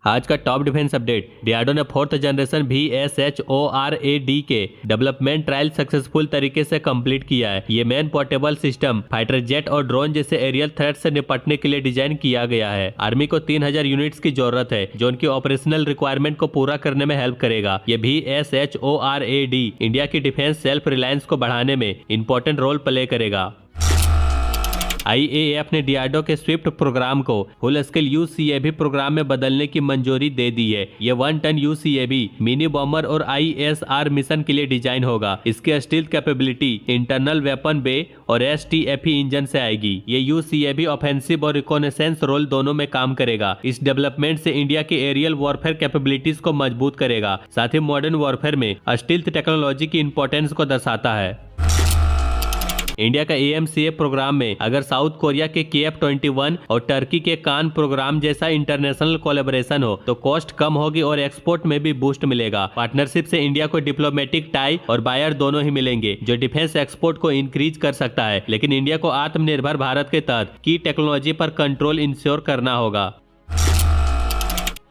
आज का top defence update. DRDO ने 4th जनरेशन VSHORAD के डेवलपमेंट ट्रायल सक्सेसफुल तरीके से कंप्लीट किया है। ये man portable system fighter jet और ड्रोन जैसे एरियल थ्रेट से निपटने के लिए डिजाइन किया गया है। आर्मी को 3000 यूनिट्स की जरूरत है जो उनकी ऑपरेशनल रिक्वायरमेंट को पूरा करने में हेल्प करेगा। ये VSHORAD इंडिया की डिफेंस सेल्फ रिलायंस को बढ़ाने में इंपॉर्टेंट रोल प्ले करेगा। IAF ने डीआरडीओ के स्विफ्ट प्रोग्राम को फुल स्केल UCAV प्रोग्राम में बदलने की मंजूरी दे दी है। ये 1 टन UCAV मिनी बॉम्बर और ISR मिशन के लिए डिजाइन होगा। इसकी स्टील्थ कैपेबिलिटी इंटरनल वेपन बे और STFE इंजन से आएगी। ये UCAV ऑफेंसिव और रिकॉनेसेंस रोल दोनों में काम करेगा। इस डेवलपमेंट से इंडिया की एरियल वॉरफेयर कैपेबिलिटीज को मजबूत करेगा। साथ ही मॉडर्न वॉरफेयर में स्टील्थ टेक्नोलॉजी की इंपॉर्टेंस को दर्शाता है। इंडिया का AMCA प्रोग्राम में अगर साउथ कोरिया के KF-21 और टर्की के कान प्रोग्राम जैसा इंटरनेशनल कोलैबोरेशन हो तो कॉस्ट कम होगी और एक्सपोर्ट में भी बूस्ट मिलेगा। पार्टनरशिप से इंडिया को डिप्लोमेटिक टाई और बायर दोनों ही मिलेंगे जो डिफेंस एक्सपोर्ट को इंक्रीज कर सकता है। लेकिन इंडिया को आत्मनिर्भर भारत के तहत की टेक्नोलॉजी पर कंट्रोल इंश्योर करना होगा।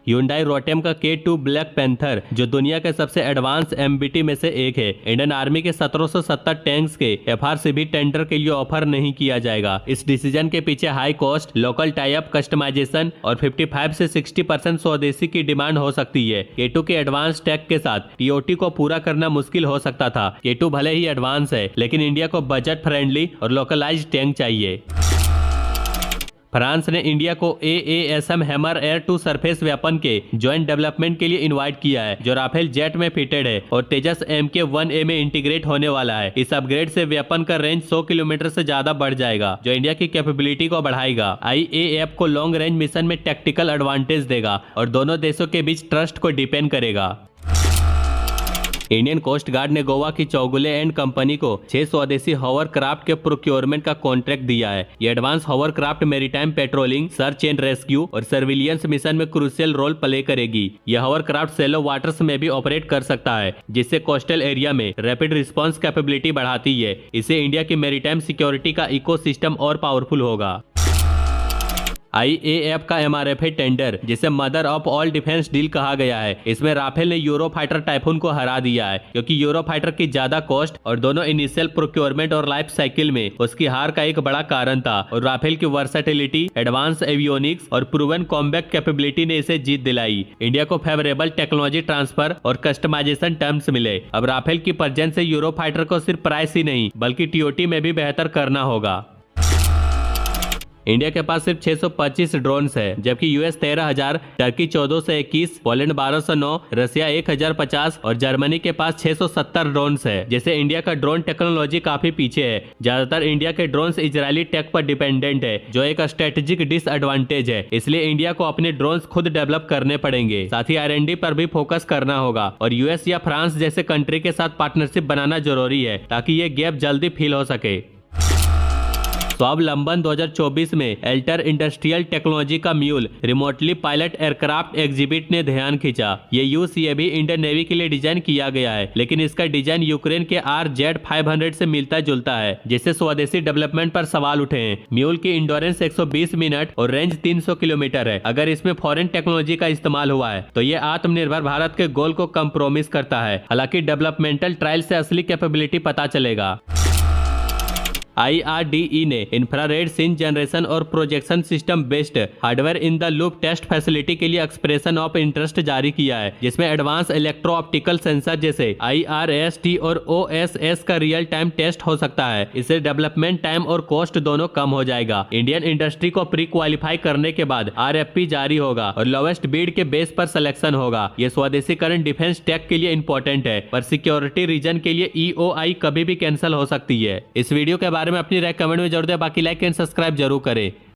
Hyundai रोटेम का K2 ब्लैक पैंथर जो दुनिया के सबसे एडवांस MBT में से एक है। इंडियन आर्मी के 1770 टैंक्स के FRCB टेंडर के लिए ऑफर नहीं किया जाएगा। इस डिसीजन के पीछे high cost, local tie up, customization और 55 से 60% स्वदेशी की डिमांड हो सकती है। K2 के एडवांस टेक के साथ TOT को पूरा करना मुश्किल हो सकता था। K2 भले ही एडवांस है लेकिन इंडिया को बजट फ्रेंडली और लोकलाइज्ड टैंक चाहिए। फ्रांस ने इंडिया को AASM hammer air to surface weapon के ज्वाइंट डेवलपमेंट के लिए इनवाइट किया है जो राफेल जेट में फिटेड है और तेजस MK-1A में इंटीग्रेट होने वाला है। इस अपग्रेड से वेपन का रेंज 100 किलोमीटर से ज्यादा बढ़ जाएगा जो इंडिया की कैपेबिलिटी को बढ़ाएगा। IAF को लॉन्ग रेंज मिशन में टैक्टिकल एडवांटेज देगा और दोनों देशों के बीच ट्रस्ट को डिपेंड करेगा। इंडियन कोस्ट गार्ड ने गोवा की चौगुले एंड कंपनी को 6 स्वदेशी हॉवर क्राफ्ट के प्रोक्योरमेंट का कॉन्ट्रैक्ट दिया है। ये advance hover craft maritime patrolling, search and rescue और सर्विलियंस मिशन में क्रूशियल रोल प्ले करेगी। यह हॉवर क्राफ्ट सेलो वाटर्स में भी ऑपरेट कर सकता है जिससे कोस्टल एरिया में रैपिड रिस्पांस कैपेबिलिटी बढ़ाती है। इससे इंडिया की मेरीटाइम सिक्योरिटी का इकोसिस्टम और पावरफुल होगा। IAF का MRFA टेंडर जिसे mother of all defence deal कहा गया है, इसमें राफेल ने यूरो फाइटर टाइफून को हरा दिया है क्योंकि यूरो फाइटर की ज्यादा कॉस्ट और दोनों इनिशियल प्रोक्योरमेंट और लाइफ साइकिल में उसकी हार का एक बड़ा कारण था और राफेल की वर्सेटिलिटी, एडवांस एवियोनिक्स और प्रूवन कॉम्बैट कैपेबिलिटी ने इसे जीत दिलाई। इंडिया को फेवरेबल टेक्नोलॉजी ट्रांसफर और कस्टमाइजेशन टर्म्स मिले। अब राफेल की प्रेजेंस से यूरो फाइटर को सिर्फ प्राइस ही नहीं बल्कि TOT में भी बेहतर करना होगा। इंडिया के पास सिर्फ 625 ड्रोन्स है जबकि US 13,000, टर्की 1421, पोलैंड 1209, रसिया 1050 और जर्मनी के पास 670 ड्रोन्स है। जैसे इंडिया का ड्रोन टेक्नोलॉजी काफी पीछे है। ज्यादातर इंडिया के ड्रोन्स इजरायली टेक पर डिपेंडेंट है जो एक स्ट्रेटेजिक डिसएडवांटेज है। इसलिए इंडिया को अपने ड्रोन्स खुद डेवलप करने पड़ेंगे। साथ ही R&D पर भी फोकस करना होगा और US या फ्रांस जैसे कंट्री के साथ पार्टनरशिप बनाना जरूरी है ताकि ये गैप जल्दी फिल हो सके। स्वावलंबन 2024 में एल्टर इंडस्ट्रियल टेक्नोलॉजी का mule remotely pilot aircraft exhibit ने ध्यान खींचा। ये UCAV इंडियन नेवी के लिए डिजाइन किया गया है लेकिन इसका डिजाइन यूक्रेन के RZ-500 से मिलता जुलता है जिससे स्वदेशी डेवलपमेंट पर सवाल उठे हैं। म्यूल की इंडोरेंस 120 मिनट और रेंज 300 किलोमीटर है। अगर इसमें फॉरेन टेक्नोलॉजी का इस्तेमाल हुआ है तो ये आत्मनिर्भर भारत के गोल को कंप्रोमिस करता है। हालांकि डेवलपमेंटल ट्रायल से असली कैपेबिलिटी पता चलेगा। IRDE ने इंफ्रारेड सीन जनरेशन और projection system based hardware in the loop test facility के लिए एक्सप्रेशन ऑफ इंटरेस्ट जारी किया है जिसमें एडवांस इलेक्ट्रो ऑप्टिकल सेंसर जैसे IRST और OSS का रियल टाइम टेस्ट हो सकता है। इससे डेवलपमेंट टाइम और कॉस्ट दोनों कम हो जाएगा। इंडियन इंडस्ट्री को प्री क्वालिफाई करने के बाद RFP जारी होगा और लोवेस्ट बिड के बेस पर सिलेक्शन होगा। ये स्वदेशीकरण डिफेंस टेक के लिए इंपॉर्टेंट है पर सिक्योरिटी रीजन के लिए EOI कभी भी कैंसिल हो सकती है। इस वीडियो के बारे में अपनी राय कमेंट में जरूर दें। बाकी लाइक एंड सब्सक्राइब जरूर करें।